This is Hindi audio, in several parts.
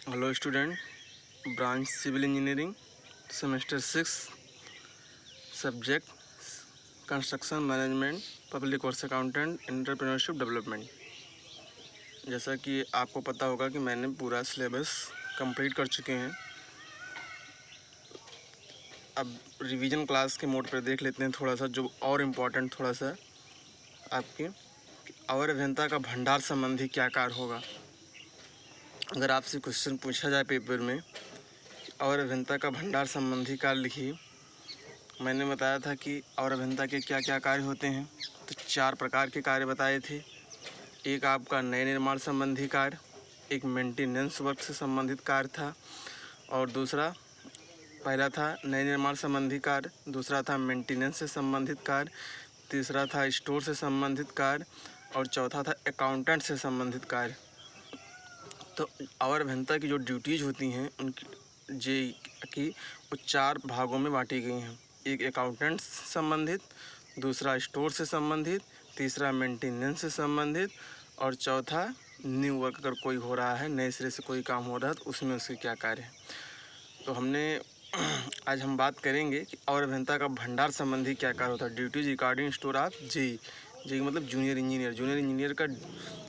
Hello student, branch civil engineering, semester 6, subject construction management, public works accountant, entrepreneurship development. जैसा कि आपको पता होगा कि मैंने पूरा सिलेबस कंप्लीट कर चुके हैं। अब रिवीजन क्लास के मोड पर देख लेते हैं थोड़ा सा, जो और इम्पोर्टेंट थोड़ा सा आपके अवर अभियंता का भंडार संबंधी क्या कार्य होगा। अगर आपसे क्वेश्चन पूछा जाए पेपर में और अभियंता का भंडार संबंधी कार्य लिखिए, मैंने बताया था कि और अभियंता के क्या क्या कार्य होते हैं। तो 4 प्रकार के कार्य बताए थे। एक आपका नए निर्माण संबंधी कार्य, एक मेंटेनेंस वर्क से संबंधित कार्य था, और दूसरा पहला था नए निर्माण संबंधी कार्य, दूसरा था मेंटेनेंस से संबंधित कार्य, तीसरा था स्टोर से संबंधित कार्य, और चौथा था अकाउंटेंट से संबंधित कार्य। तो और अभियंता की जो ड्यूटीज़ होती हैं उनकी की वो 4 भागों में बांटी गई हैं। एक अकाउंटेंट से संबंधित, दूसरा स्टोर से संबंधित, तीसरा मेंटेनेंस से संबंधित, और चौथा न्यू वर्क अगर कोई हो रहा है, नए सिरे से कोई काम हो रहा है तो उसमें उसके क्या कार्य है। तो हमने आज हम बात करेंगे कि और अभियंता का भंडार संबंधी क्या कार्य होता है। Duties regarding store of JE मतलब जूनियर इंजीनियर का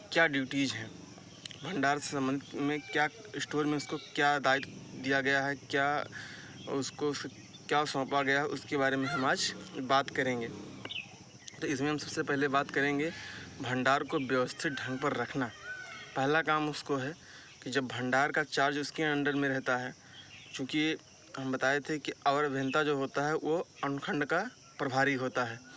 क्या ड्यूटीज़ हैं, भंडार से संबंधित में क्या, स्टोर में उसको क्या दायित्व दिया गया है, क्या उसको क्या सौंपा गया है, उसके बारे में हम आज बात करेंगे। तो इसमें हम सबसे पहले बात करेंगे भंडार को व्यवस्थित ढंग पर रखना। पहला काम उसको है कि जब भंडार का चार्ज उसके अंडर में रहता है, चूँकि हम बताए थे कि अवर अभियंता जो होता है वो अनुखंड का प्रभारी होता है।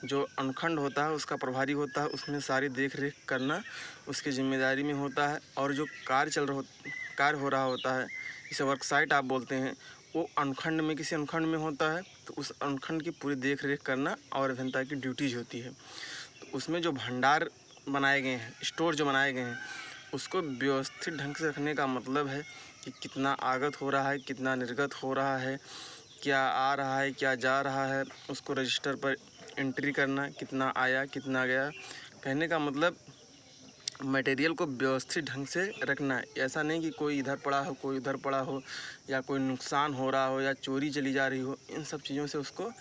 जो अनुखंड होता है उसका प्रभारी होता है, उसमें सारी देख रेख करना उसकी जिम्मेदारी में होता है। और जो कार्य हो रहा होता है, जिसे वर्क साइट आप बोलते हैं, वो अनुखंड में किसी अनुखंड में होता है, तो उस अनुखंड की पूरी देख रेख करना और अभियंता की ड्यूटीज होती है। तो उसमें जो भंडार बनाए गए हैं, स्टोर जो बनाए गए हैं, उसको व्यवस्थित ढंग से रखने का मतलब है कि कितना आगत हो रहा है, कितना निर्गत हो रहा है, क्या आ रहा है, क्या जा रहा है, उसको रजिस्टर पर एंट्री करना, कितना आया कितना गया। कहने का मतलब मटेरियल को व्यवस्थित ढंग से रखना। ऐसा नहीं कि कोई इधर पड़ा हो, कोई उधर पड़ा हो, या कोई नुकसान हो रहा हो, या चोरी चली जा रही हो। इन सब चीज़ों से उसको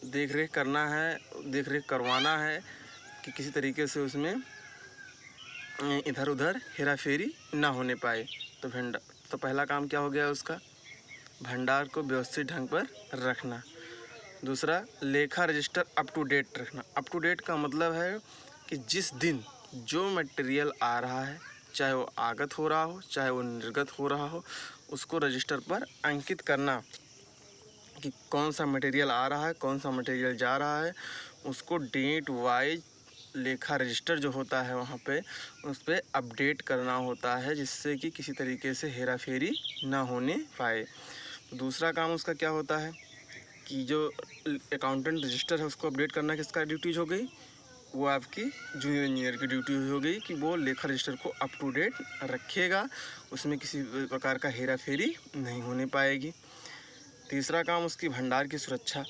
देख रेख करना है, देख रेख करवाना है कि किसी तरीके से उसमें इधर उधर हेरा फेरी ना होने पाए। तो पहला काम क्या हो गया उसका, भंडार को व्यवस्थित ढंग पर रखना। दूसरा, लेखा रजिस्टर अप टू डेट रखना। अप टू डेट का मतलब है कि जिस दिन जो मटेरियल आ रहा है, चाहे वो आगत हो रहा हो, चाहे वो निर्गत हो रहा हो, उसको रजिस्टर पर अंकित करना कि कौन सा मटेरियल आ रहा है, कौन सा मटेरियल जा रहा है। उसको डेट वाइज लेखा रजिस्टर जो होता है वहाँ पे उस पर अपडेट करना होता है, जिससे कि किसी तरीके से हेरा फेरी ना होने पाए। दूसरा काम उसका क्या होता है कि जो अकाउंटेंट रजिस्टर है उसको अपडेट करना किसका ड्यूटीज हो गई, वो आपकी जूनियर इंजीनियर की ड्यूटी हो गई कि वो लेखा रजिस्टर को अप टू डेट रखेगा, उसमें किसी प्रकार का हेरा फेरी नहीं होने पाएगी। तीसरा काम उसकी भंडार की सुरक्षा।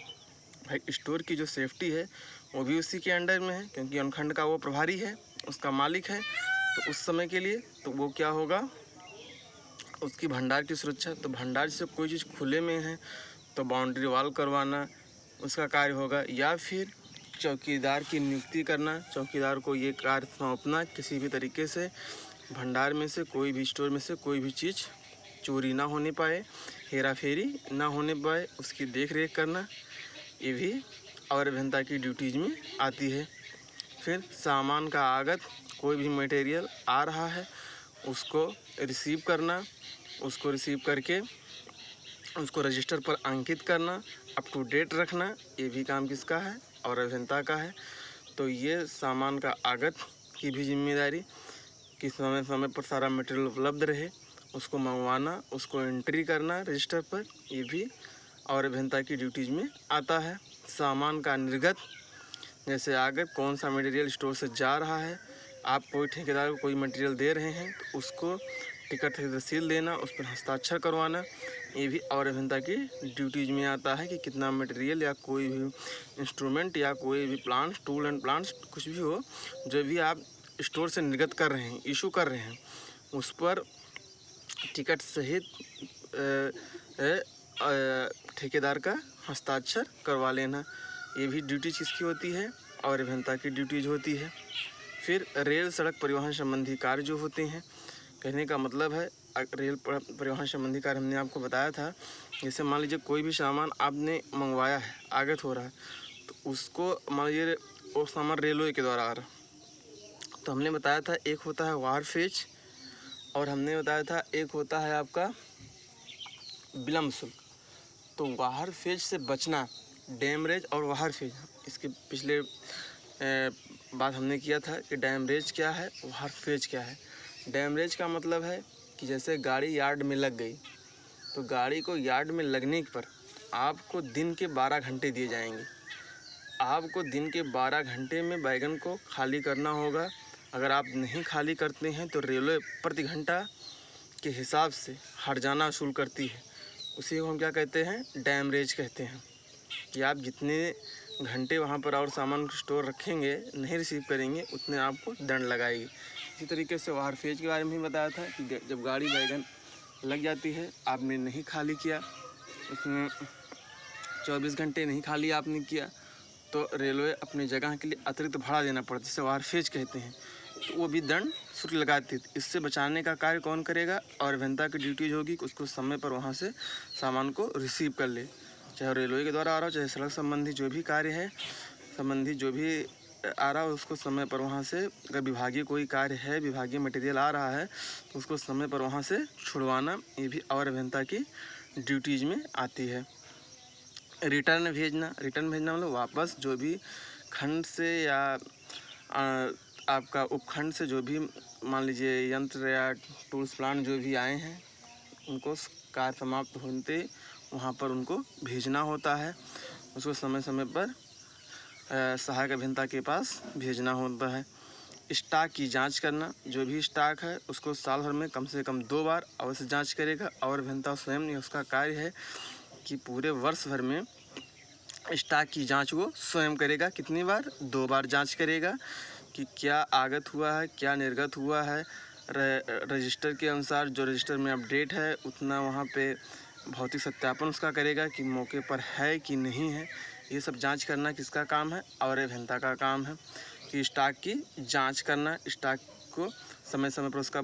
भाई स्टोर की जो सेफ्टी है वो भी उसी के अंडर में है, क्योंकि अनुखंड का वो प्रभारी है, उसका मालिक है। तो उस समय के लिए तो वो क्या होगा, उसकी भंडार की सुरक्षा। तो भंडार से कोई चीज़ खुले में है तो बाउंड्री वॉल करवाना उसका कार्य होगा, या फिर चौकीदार की नियुक्ति करना, चौकीदार को ये कार्य सौंपना किसी भी तरीके से भंडार में से कोई भी, स्टोर में से कोई भी चीज़ चोरी ना होने पाए, हेरा फेरी ना होने पाए, उसकी देख रेख करना, ये भी और अभियंता की ड्यूटीज में आती है। फिर सामान का आगत, कोई भी मटेरियल आ रहा है उसको रिसीव करना, उसको रिसीव करके उसको रजिस्टर पर अंकित करना, अप टू डेट रखना, ये भी काम किसका है, और अभियंता का है। तो ये सामान का आगत की भी जिम्मेदारी कि समय समय पर सारा मटेरियल उपलब्ध रहे, उसको मंगवाना, उसको एंट्री करना रजिस्टर पर, ये भी और अभियंता की ड्यूटीज में आता है। सामान का निर्गत, जैसे आगत कौन सा मटेरियल स्टोर से जा रहा है, आप कोई ठेकेदार को कोई मटेरियल दे रहे हैं तो उसको टिकट रसीद देना, उस पर हस्ताक्षर करवाना, ये भी और अभियंता की ड्यूटीज में आता है कि कितना मटेरियल या कोई भी इंस्ट्रूमेंट या कोई भी प्लांट, टूल एंड प्लांट्स कुछ भी हो, जो भी आप स्टोर से निर्गत कर रहे हैं, इशू कर रहे हैं, उस पर टिकट सहित ठेकेदार का हस्ताक्षर करवा लेना। ये भी ड्यूटीज किसकी होती है? और अभियंता की ड्यूटीज होती है। फिर रेल सड़क परिवहन संबंधी कार्य जो होते हैं, कहने का मतलब है रेल परिवहन संबंधी कार्य हमने आपको बताया था। जैसे मान लीजिए कोई भी सामान आपने मंगवाया है, आगत हो रहा है, तो उसको मान लीजिए वो सामान रेलवे के द्वारा आ रहा, तो हमने बताया था एक होता है वाहर फेज और हमने बताया था एक होता है आपका विलम्ब शुल्क। तो वाहर फेज से बचना, डैमरेज और वाहर फेज, इसके पिछले बात हमने किया था कि डैमरेज क्या है, वाहर फेज क्या है। डैमरेज का मतलब है कि जैसे गाड़ी यार्ड में लग गई, तो गाड़ी को यार्ड में लगने पर आपको दिन के 12 घंटे दिए जाएंगे। आपको दिन के 12 घंटे में वैगन को खाली करना होगा। अगर आप नहीं खाली करते हैं तो रेलवे प्रति घंटा के हिसाब से हर्जाना वसूल करती है। उसी को हम क्या कहते हैं? डैमरेज कहते हैं। कि आप जितने घंटे वहाँ पर और सामान स्टोर रखेंगे, नहीं रिसीव करेंगे, उतने आपको दंड लगाएगी। इसी तरीके से वाहर फेज के बारे में भी बताया था कि जब गाड़ी वैगन लग जाती है, आपने नहीं खाली किया, उसमें 24 घंटे नहीं खाली आपने किया, तो रेलवे अपनी जगह के लिए अतिरिक्त भाड़ा देना पड़ता है, जिसे वाहर फेज कहते हैं। तो वो भी दंड शुल्क लगाती है। इससे बचाने का कार्य कौन करेगा? और अभियंता की ड्यूटीज होगी कि उसको समय पर वहाँ से सामान को रिसीव कर ले, चाहे रेलवे के द्वारा आ रहा हो, चाहे सड़क संबंधी जो भी कार्य है, संबंधी जो भी आ रहा हो, उसको समय पर वहाँ से, अगर विभागीय कोई कार्य है, विभागीय मटेरियल आ रहा है, तो उसको समय पर वहाँ से छुड़वाना, ये भी और अभियंता की ड्यूटीज में आती है। रिटर्न भेजना मतलब वापस जो भी खंड से या आपका उपखंड से जो भी मान लीजिए यंत्र या टूल्स प्लांट जो भी आए हैं, उनको कार्य समाप्त होते वहाँ पर उनको भेजना होता है। उसको समय समय पर सहायक अभियंता के पास भेजना होता है। स्टॉक की जांच करना, जो भी स्टॉक है उसको साल भर में कम से कम 2 बार अवश्य जांच करेगा। और अभियंता स्वयं ये उसका कार्य है कि पूरे वर्ष भर में स्टॉक की जांच वो स्वयं करेगा। कितनी बार? 2 बार जांच करेगा कि क्या आगत हुआ है, क्या निर्गत हुआ है। रजिस्टर के अनुसार जो रजिस्टर में अपडेट है उतना वहाँ पे भौतिक सत्यापन उसका करेगा कि मौके पर है कि नहीं है। ये सब जांच करना किसका काम है? और अभियंता का काम है कि स्टॉक की जांच करना, स्टॉक को समय समय पर उसका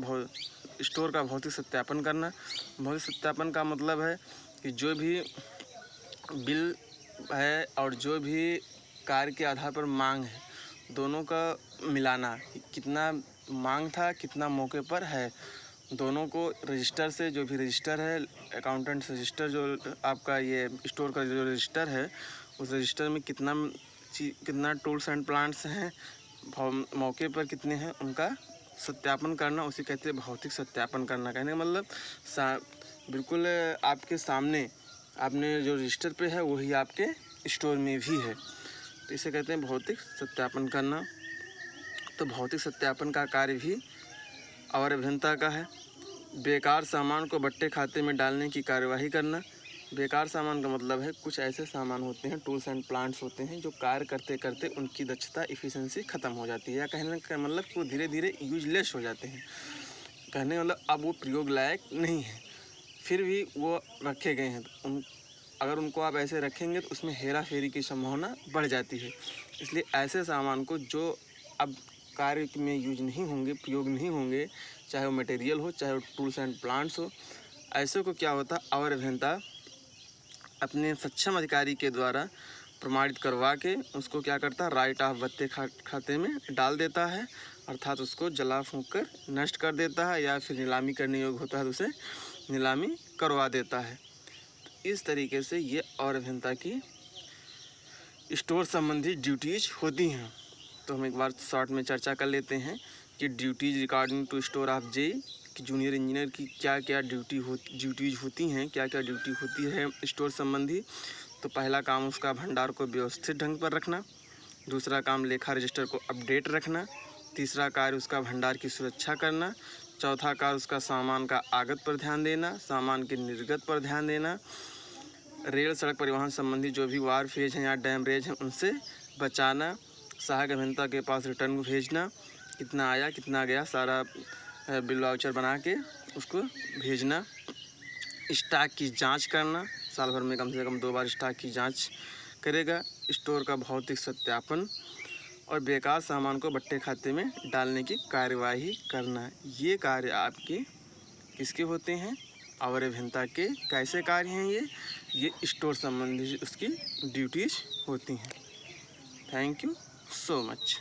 स्टोर का भौतिक सत्यापन करना। भौतिक सत्यापन का मतलब है कि जो भी बिल है और जो भी कार्य के आधार पर मांग है, दोनों का मिलाना, कितना मांग था, कितना मौके पर है, दोनों को रजिस्टर से, जो भी रजिस्टर है, अकाउंटेंट रजिस्टर, जो आपका ये स्टोर का जो रजिस्टर है, उस रजिस्टर में कितना टूल्स एंड प्लांट्स हैं, मौके पर कितने हैं, उनका सत्यापन करना, उसे कहते हैं भौतिक सत्यापन करना। कहने का मतलब बिल्कुल आपके सामने, आपने जो रजिस्टर पे है वही आपके स्टोर में भी है, तो इसे कहते हैं भौतिक सत्यापन करना। तो भौतिक सत्यापन का कार्य भी और अभियंता का है। बेकार सामान को बट्टे खाते में डालने की कार्यवाही करना। बेकार सामान का मतलब है कुछ ऐसे सामान होते हैं, टूल्स एंड प्लांट्स होते हैं, जो कार्य करते करते उनकी दक्षता, इफ़िशिएंसी ख़त्म हो जाती है, या कहने का मतलब वो धीरे धीरे यूजलेस हो जाते हैं। कहने का मतलब अब वो प्रयोग लायक नहीं है, फिर भी वो रखे गए हैं। तो अगर उनको आप ऐसे रखेंगे तो उसमें हेरा फेरी की संभावना बढ़ जाती है। इसलिए ऐसे सामान को जो अब कार्य में यूज नहीं होंगे, प्रयोग नहीं होंगे, चाहे वो मटेरियल हो, चाहे वो टूल्स एंड प्लांट्स हो, ऐसे को क्या होता, और अभियंता अपने सक्षम अधिकारी के द्वारा प्रमाणित करवा के उसको क्या करता है, राइट ऑफ बट्टे खाते में डाल देता है, अर्थात उसको जला फूंक कर नष्ट कर देता है, या फिर नीलामी करने योग्य होता है तो उसे नीलामी करवा देता है। तो इस तरीके से ये और अभियंता की स्टोर संबंधी ड्यूटीज होती हैं। तो हम एक बार शॉर्ट में चर्चा कर लेते हैं कि duties regarding to store of JE, कि जूनियर इंजीनियर की क्या क्या ड्यूटीज होती हैं, क्या क्या ड्यूटी होती है स्टोर संबंधी। तो पहला काम उसका भंडार को व्यवस्थित ढंग पर रखना, दूसरा काम लेखा रजिस्टर को अपडेट रखना, तीसरा कार्य उसका भंडार की सुरक्षा करना, चौथा कार्य उसका सामान का आगत पर ध्यान देना, सामान के निर्गत पर ध्यान देना, रेल सड़क परिवहन संबंधी जो भी वार फेज हैं या डैमरेज हैं उनसे बचाना, सहायक अभियंता के पास रिटर्न भेजना, कितना आया कितना गया सारा बिल वाउचर बना के उसको भेजना। स्टॉक की जांच करना, साल भर में कम से कम 2 बार स्टॉक की जांच करेगा। स्टोर का भौतिक सत्यापन और बेकार सामान को बट्टे खाते में डालने की कार्यवाही करना। ये कार्य आपके किसके होते हैं? अवर अभियंता के। कैसे कार्य हैं ये स्टोर संबंधी उसकी ड्यूटीज होती हैं। Thank you so much.